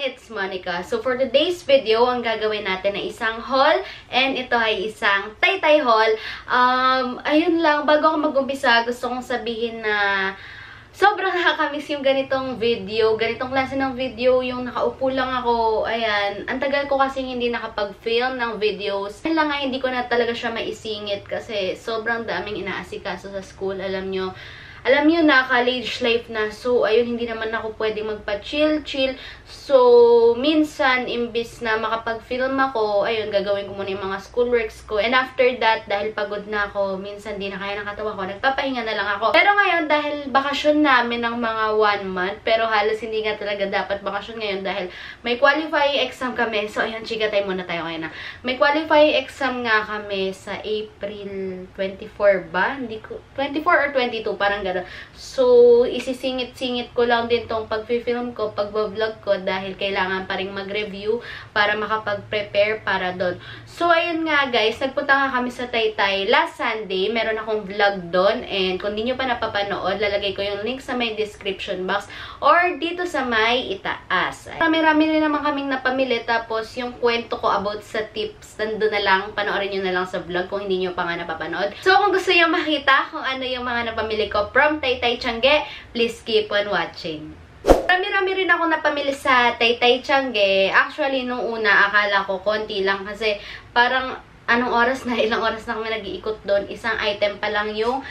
It's Monica. So for today's video, ang gagawin natin ay isang haul, and ito ay isang Taytay haul. Ayun lang, bago ako mag-umpisa, gusto kong sabihin na sobrang nakakamiss yung ganitong video, ganitong klase ng video, yung nakaupo lang ako. Ayan, ang tagal ko kasi hindi nakapag-film ng videos. Kaya lang nga, hindi ko na talaga siya maisingit kasi sobrang daming inaasikaso sa school, alam nyo na, college life na. So, ayun, hindi naman ako pwedeng magpa-chill-chill. So, minsan, imbis na makapag-film ako, ayun, gagawin ko muna yung mga schoolworks ko. And after that, dahil pagod na ako, minsan di na kaya ng katawan ko, nagpapahinga na lang ako. Pero ngayon, dahil bakasyon namin ng mga 1 month, pero halos hindi nga talaga dapat bakasyon ngayon dahil may qualifying exam kami. So, ayun, chika tayo muna tayo ngayon na. May qualifying exam nga kami sa April 24 ba? Hindi ko, 24 or 22, parang so, isisingit-singit ko lang din tong pag-film ko, pag-vlog ko dahil kailangan pa rin mag-review para makapag-prepare para doon. So, ayun nga guys, nagpunta nga kami sa Taytay last Sunday. Meron akong vlog doon, and kung di nyo pa napapanood, lalagay ko yung link sa may description box or dito sa may itaas. Marami-rami rin naman kaming napamili, tapos yung kwento ko about sa tips, nandun na lang, panoorin nyo na lang sa vlog kung hindi nyo pa nga napapanood. So, kung gusto nyo makita kung ano yung mga napamili ko from Taytay Tiangge, please keep on watching. Marami-rami rin ako napamili sa Taytay Tiangge. Actually, nung una, akala ko konti lang kasi parang anong oras na, ilang oras na kami nag-iikot doon. Isang item pa lang yung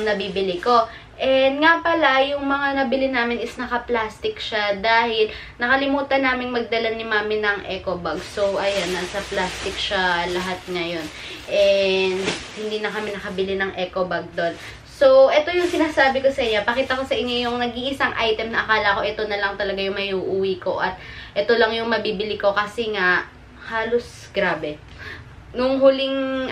nabibili ko. And nga pala, yung mga nabili namin is naka-plastic siya dahil nakalimutan namin magdala ni mami ng eco bag. So, ayan, nasa plastic siya lahat ngayon. And hindi na kami nakabili ng eco bag doon. So, ito yung sinasabi ko sa inyo. Pakita ko sa inyo yung nag-iisang item na akala ko ito na lang talaga yung may uuwi ko. At ito lang yung mabibili ko kasi nga, halos grabe. Nung huling,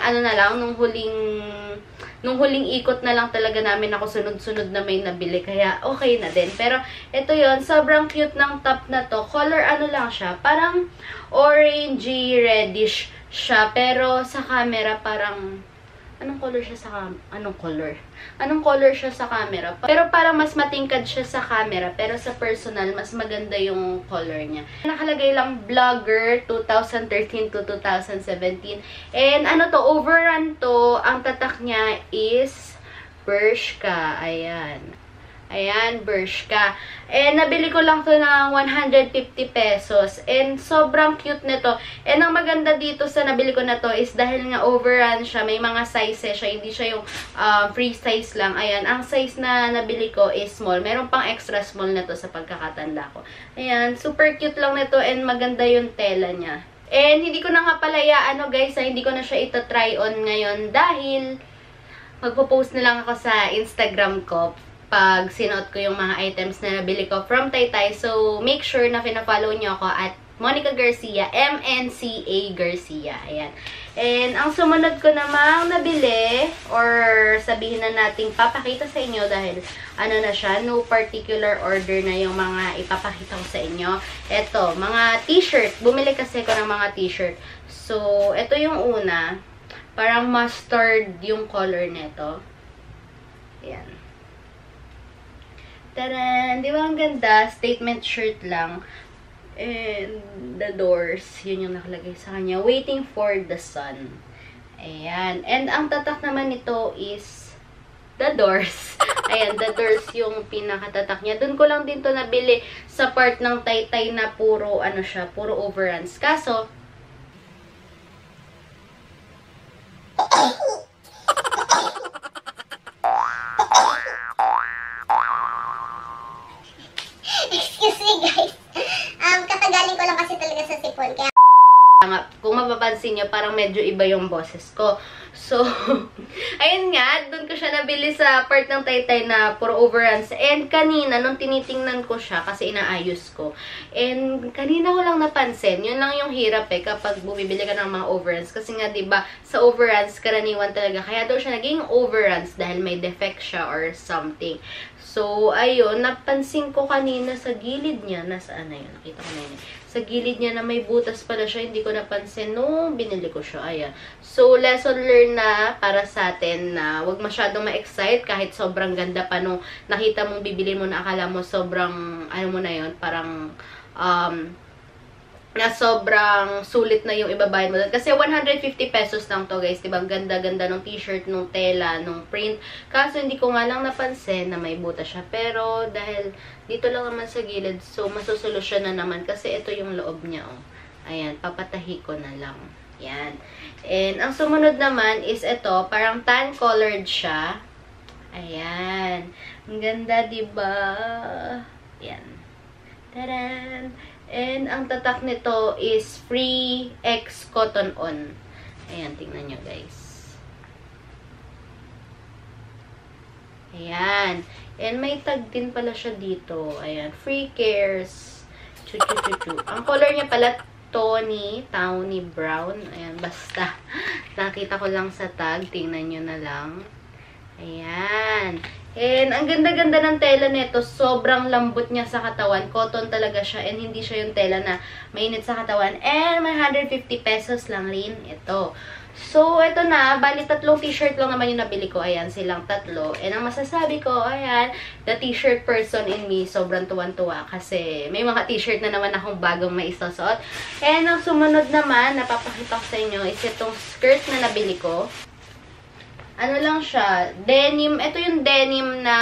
nung huling ikot na lang talaga namin ako sunod-sunod na may nabili. Kaya, okay na din. Pero, ito yon, sobrang cute ng top na to. Color lang siya. Parang orangey reddish siya. Pero, sa camera, parang anong color siya sa camera? Pero parang mas matingkad siya sa camera, pero sa personal mas maganda yung color niya. Nakalagay lang vlogger 2013 to 2017. And overrun to, ang tatak niya is Bershka. Ayan, Bershka. And nabili ko lang to ng 150 pesos. And sobrang cute nito. And ang maganda dito sa nabili ko na to is dahil nga overrun siya, may mga sizes siya. Hindi siya yung free size lang. Ayan, ang size na nabili ko is small. Meron pang extra small na to sa pagkakatanda ko. Ayan, super cute lang nito and maganda yung tela niya. And hindi ko na nga palaya, guys, hindi ko na siya ito-try on ngayon dahil magpo-post na lang ako sa Instagram ko pag sinuot ko yung mga items na nabili ko from Taytay. So, make sure na pina-follow nyo ako at Monica Garcia, MNCA Garcia. Ayan. And, ang sumunod ko namang nabili, or sabihin na nating papakita sa inyo dahil na siya, no particular order na yung mga ipapakita ko sa inyo. Ito, mga t-shirt. Bumili kasi ko ng mga t-shirt. So, ito yung una. Parang mustard yung color nito. Ayan. Taran! Di ba ang ganda? Statement shirt lang. And the doors, yun yung nakalagay sa kanya. Waiting for the sun. Ayan. And ang tatak naman nito is the doors. Ayan, the doors yung pinakatatak niya. Doon ko lang din to nabili sa part ng Taytay na puro, puro overruns. Kaso, excuse me guys. Kakagaling ko lang kasi talaga sa sipon. Kaya kung mapapansin nyo, parang medyo iba yung boses ko. So, ayun nga, doon ko siya nabili sa part ng Taytay na puro overruns. And kanina, nung tinitingnan ko siya, kasi inaayos ko. And kanina ko lang napansin, yun lang yung hirap kapag bumibili ka ng mga overruns. Kasi nga, diba, sa overruns, karaniwan talaga. Kaya daw siya naging overruns dahil may defect siya or something. So, ayun, napansin ko kanina sa gilid niya, nasaan na yun? Nakita ko na yun. sa gilid niya na may butas pala siya. Hindi ko napansin nung binili ko siya. Ayan. So, lesson learned na para sa atin na huwag masyadong ma-excite kahit sobrang ganda pa nung nakita mong bibili mo na akala mo sobrang, ano mo na yun, parang, na sobrang sulit na yung ibabayad mo doon. Kasi 150 pesos lang to guys. Diba? Ang ganda-ganda ng t-shirt, nung tela, nung print. Kaso hindi ko nga lang napansin na may butas siya. Pero dahil dito lang naman sa gilid, so masusolusyon na naman. Kasi ito yung loob niya. Oh. Ayan, papatahi ko na lang. Yan. And ang sumunod naman is ito, parang tan-colored siya. Ayan. Ang ganda, diba? Yan. Taran! And ang tatak nito is Free X Cotton On. Ayan, tingnan nyo guys. Ayan. And may tag din pala siya dito. Ayan, Free Cares. Chu-chu-chu-chu. Ang color niya pala tawny brown. Ayan, basta. Nakita ko lang sa tag. Tingnan nyo na lang. Ayan. And ang ganda-ganda ng tela nito, sobrang lambot niya sa katawan. Cotton talaga siya and hindi siya yung tela na mainit sa katawan. And may 150 pesos lang rin ito. So, ito na. Bali, 3 t-shirt lang naman yung nabili ko. Ayan, silang 3. And ang masasabi ko, ayan, the t-shirt person in me, sobrang tuwan-tuwa. Kasi may mga t-shirt na naman akong bagong maisosot. And ang sumunod naman, napapakita ko sa inyo, is itong skirt na nabili ko. Ano lang siya, denim. Ito yung denim na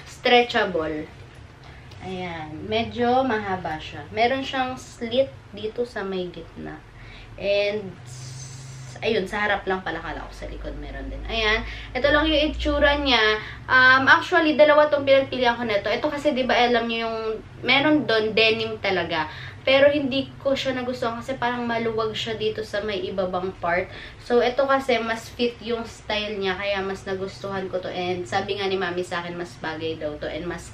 stretchable. Ayan. Medyo mahaba siya. Meron siyang slit dito sa may gitna. And, ayun, sa harap lang pala, kala ko sa likod meron din. Ayan. Ito lang yung itsura niya. Actually, dalawa tong pinagpilihan ko nito. Ito kasi, di ba, alam niyo yung, meron doon, denim talaga. Pero hindi ko siya nagustuhan kasi parang maluwag siya dito sa may ibabang part. So, ito kasi mas fit yung style niya. Kaya mas nagustuhan ko to. And sabi nga ni mami sa akin, mas bagay daw to. And mas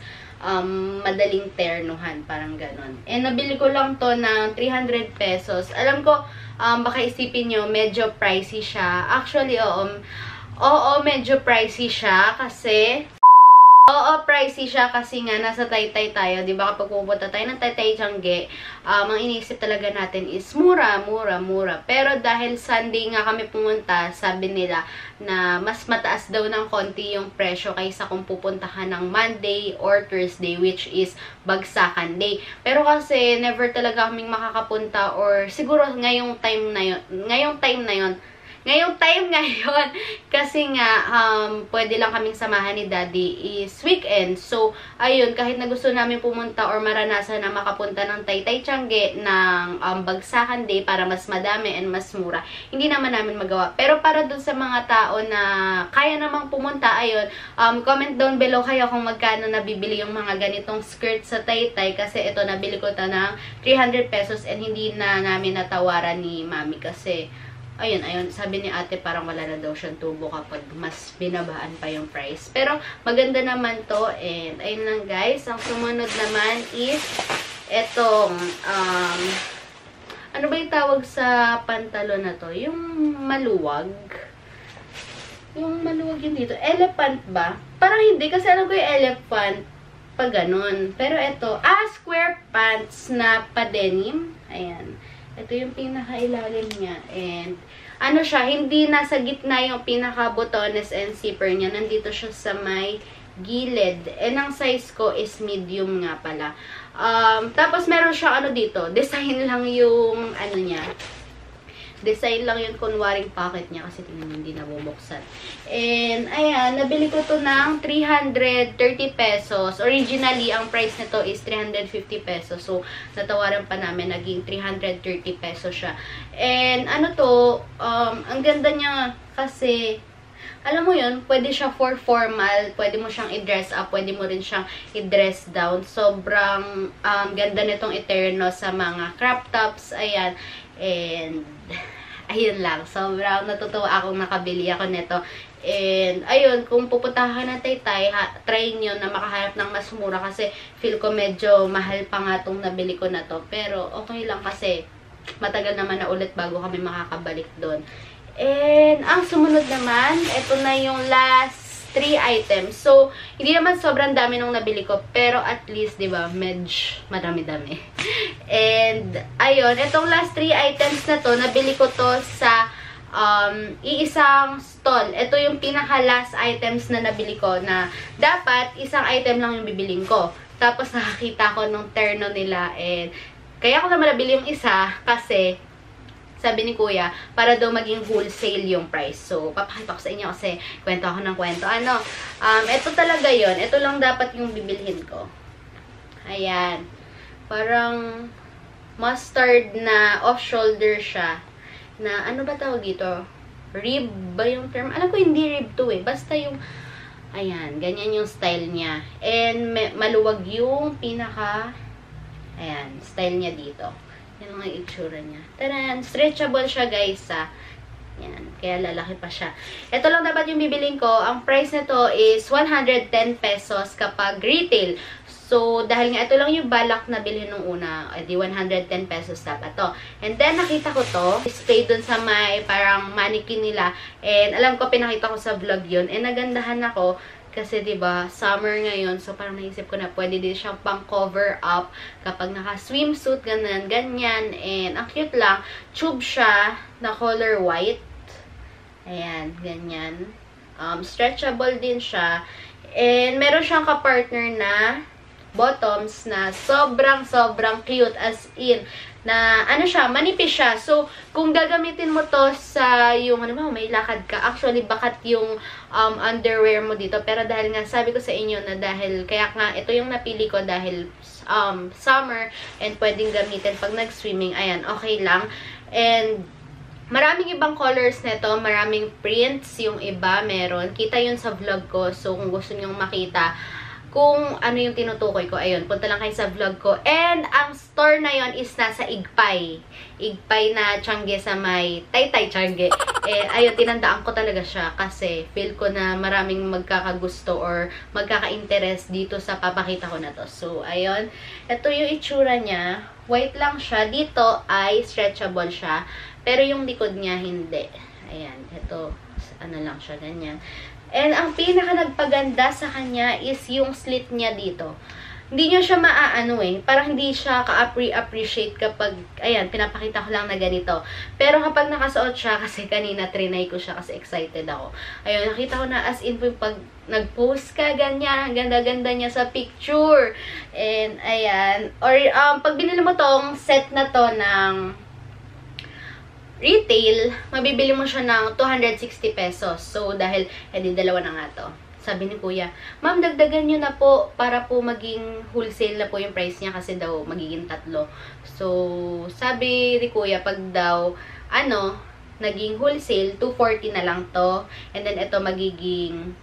madaling ternuhan. Parang ganon. And nabili ko lang to ng 300 pesos. Alam ko, baka isipin nyo, medyo pricey siya. Actually, oo, medyo pricey siya. Oo, pricey siya kasi nga nasa Taytay tayo, 'di ba? Kapag pupunta tayo ng Taytay Tiange, ang iniisip talaga natin is mura. Pero dahil Sunday nga kami pumunta, sabi nila na mas mataas daw ng konti yung presyo kaysa kung pupuntahan ng Monday or Thursday, which is Bagsakan Day. Pero kasi never talaga kaming makakapunta, or siguro ngayong time ngayon, kasi nga, pwede lang kaming samahan ni Daddy is weekend. So, ayun, kahit na gusto namin pumunta or maranasan na makapunta ng Taytay Tiange ng Bagsakan Day para mas madami and mas mura, hindi naman namin magawa. Pero para dun sa mga tao na kaya namang pumunta, ayun, comment down below kayo kung magkano nabibili yung mga ganitong skirt sa Taytay, kasi ito, nabili ko ito ng 300 pesos and hindi na namin natawaran ni Mami kasi ayun, sabi ni ate parang wala na daw siyang tubo kapag mas binabaan pa yung price. Pero maganda naman to, and ayun lang guys. Ang sumunod naman is etong, ano ba yung tawag sa pantalon na to? Yung maluwag. Yung maluwag yun dito. Elephant ba? Parang hindi, kasi alam ko yung elephant pag ganun. Pero ito, square pants na pa-denim. Ayan. Ito yung pinaka-ilalim niya. And, ano siya, hindi nasa gitna yung pinaka-botones and zipper niya. Nandito siya sa may gilid. And ang size ko is medium nga pala. Tapos, meron siya ano dito. Design lang yung, ano niya. Design lang yung kunwaring pocket niya kasi tingnan hindi nabubuksan. And, ayan, nabili ko to ng 330 pesos. Originally, ang price nito is 350 pesos. So, natawaran pa namin, naging 330 pesos siya. And, ano to, ang ganda niya kasi, alam mo yun, pwede siya for formal, pwede mo siyang i-dress up, pwede mo rin siyang i-dress down. Sobrang ganda nitong Eterno sa mga crop tops, ayan. And, ayun lang. Sobrang natutuwa akong nakabili ako nito. And, ayun, kung pupuntahan ng Taytay, try nyo na makahanap ng mas mura kasi feel ko medyo mahal pa nga itong nabili ko na to. Pero, okay lang kasi matagal naman na ulit bago kami makakabalik doon. And, ang sumunod naman, ito na yung last 3 items. So, hindi naman sobrang dami nung nabili ko, pero at least, di ba, medj madami-dami. And, ayun, itong last 3 items na to, nabili ko to sa iisang stall. Ito yung pinaka-last items na nabili ko na dapat isang item lang yung bibiling ko. Tapos, nakakita ko nung terno nila and kaya ko naman nabili yung isa kasi sabi ni Kuya, para daw maging wholesale yung price. So, papakita ko sa inyo kasi kwento ako ng kwento. Ito talaga yon. Ito lang dapat yung bibilhin ko. Ayan. Parang mustard na off-shoulder siya. Na, ano ba tawag dito? Rib ba yung term? Alam ko hindi rib to eh. Basta yung, ayan, ganyan yung style niya. And maluwag yung pinaka, ayan, style niya dito. Yan ang itsura niya. Taran! Stretchable siya, guys, yan. Kaya lalaki pa siya. Ito lang dapat yung bibiling ko. Ang price nito is 110 pesos kapag retail. So, dahil nga ito lang yung balak na bilhin nung una, edi 110 pesos dapat to. And then, nakita ko to. Display dun sa may parang mannequin nila. And alam ko, pinakita ko sa vlog yun. And nagandahan ako. Kasi, diba, summer ngayon, so parang naisip ko na pwede din siyang pang-cover up kapag naka-swimsuit, ganyan. And, ang cute lang, tube siya na color white. Ayan, ganyan. Stretchable din siya. And, meron siyang kapartner na bottoms na sobrang cute, as in, na, ano siya, manipis siya. So, kung gagamitin mo to sa yung, ano ba, may lakad ka, actually, bakat yung underwear mo dito. Pero dahil nga, sabi ko sa inyo na dahil, kaya nga, ito yung napili ko dahil summer and pwedeng gamitin pag nag-swimming. Ayan, okay lang. And, maraming ibang colors nito, maraming prints, yung iba meron. Kita yun sa vlog ko. So, kung gusto nyong makita, kung ano yung tinutukoy ko, ayun, punta lang kayo sa vlog ko. And, ang store na yon is nasa Igpay. Igpay na Tiangge sa may Taytay Tiangge. Ayun, tinandaan ko talaga siya kasi feel ko na maraming magkakagusto or magkaka-interest dito sa papakita ko na to. So, ayun. Ito yung itsura niya. White lang siya. Dito ay stretchable siya. Pero yung likod niya, hindi. Ayan. Ito, ano lang siya, ganyan. And ang pinaka nagpaganda sa kanya is yung slit niya dito. Hindi nyo siya maaano eh. Parang hindi siya ka-appreciate kapag, ayan, pinapakita ko lang na ganito. Pero kapag nakasuot siya, kasi kanina trinay ko siya kasi excited ako. Ayun, nakita ko na as in pag nag-post ka, ganyan. Ganda-ganda niya sa picture. And, ayan. Or, pag binili mo tong set na to ng retail, mabibili mo siya ng 260 pesos. So, dahil, edi dalawa na nga to. Sabi ni Kuya, ma'am, dagdagan nyo na po para po maging wholesale na po yung price niya kasi daw magiging 3. So, sabi ni Kuya, pag daw, naging wholesale, 240 na lang to. And then, ito magiging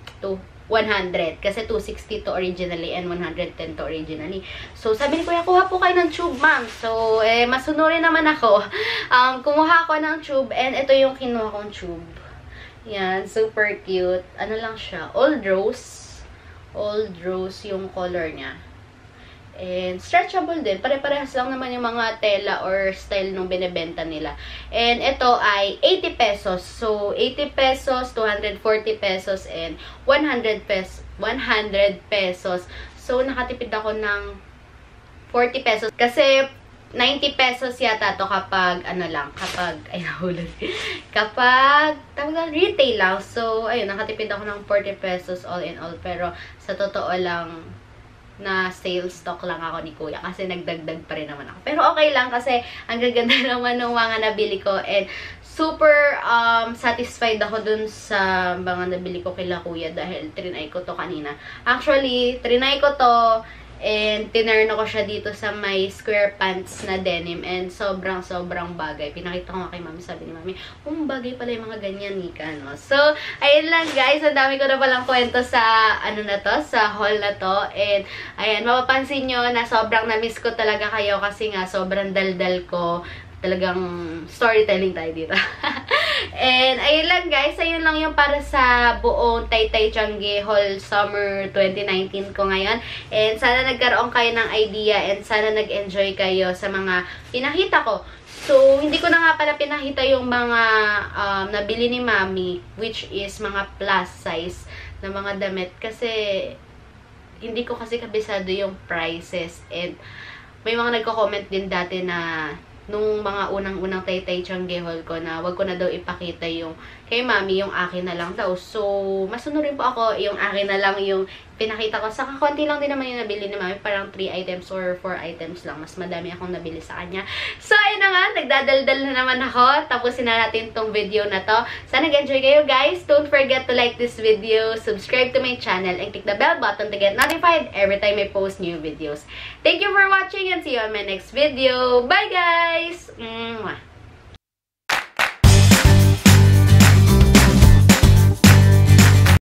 100. Kasi 260 to originally and 110 to originally. So, sabi ni Kuya, kuha po kayo ng tube, ma'am. So, masunurin naman ako. Kumuha ako ng tube and ito yung kinuha kong tube. Yan, super cute. Ano lang siya? Old rose. Old rose yung color niya. And stretchable din. Pare-parehas lang naman yung mga tela or style nung binibenta nila. And ito ay 80 pesos. So, 80 pesos, 240 pesos, and 100 pesos. So, nakatipid ako ng 40 pesos. Kasi, 90 pesos yata to kapag, kapag, retail lang. So, ayun, nakatipid ako ng 40 pesos all in all. Pero, sa totoo lang, na sales stock lang ako ni Kuya kasi nagdagdag pa rin naman ako. Pero okay lang kasi ang gaganda naman ng mga nabili ko and super satisfied ako dun sa mga nabili ko kila Kuya dahil trinay ko to kanina. Actually, trinay ko to and tinerno ko siya dito sa may square pants na denim and sobrang bagay. Pinakita ko nga kay Mami, sabi ni Mami, bagay pala yung mga ganyan, Nika, no? So, ayun lang guys, ang dami ko na palang kwento sa, sa haul na to. And, ayan, mapapansin nyo na sobrang na-miss ko talaga kayo kasi nga sobrang daldal ko. Talagang storytelling tayo dito. And, ayun lang guys. Ayun lang yung para sa buong Taytay Tiangge Haul Summer 2019 ko ngayon. And, sana nagkaroon kayo ng idea and sana nag-enjoy kayo sa mga pinakita ko. So, hindi ko na nga pala pinakita yung mga nabili ni Mami, which is mga plus size na mga damit. Kasi, hindi ko kasi kabisado yung prices. And, may mga nagko-comment din dati na nung mga unang-unang Taytay Tiangge haul ko na wag ko na daw ipakita yung kay Mami, yung akin na lang daw. So, masunurin po ako, yung akin na lang yung pinakita ko. Saka konti lang din naman yung nabili ni Mami, parang 3 items or 4 items lang. Mas madami akong nabili sa kanya. So, ayun na nga, nagdadaldal na naman ako. Tapusin na natin tong video na to. Sana nag-enjoy kayo, guys. Don't forget to like this video, subscribe to my channel, and click the bell button to get notified every time I post new videos. Thank you for watching and see you on my next video. Bye, guys! Mwah!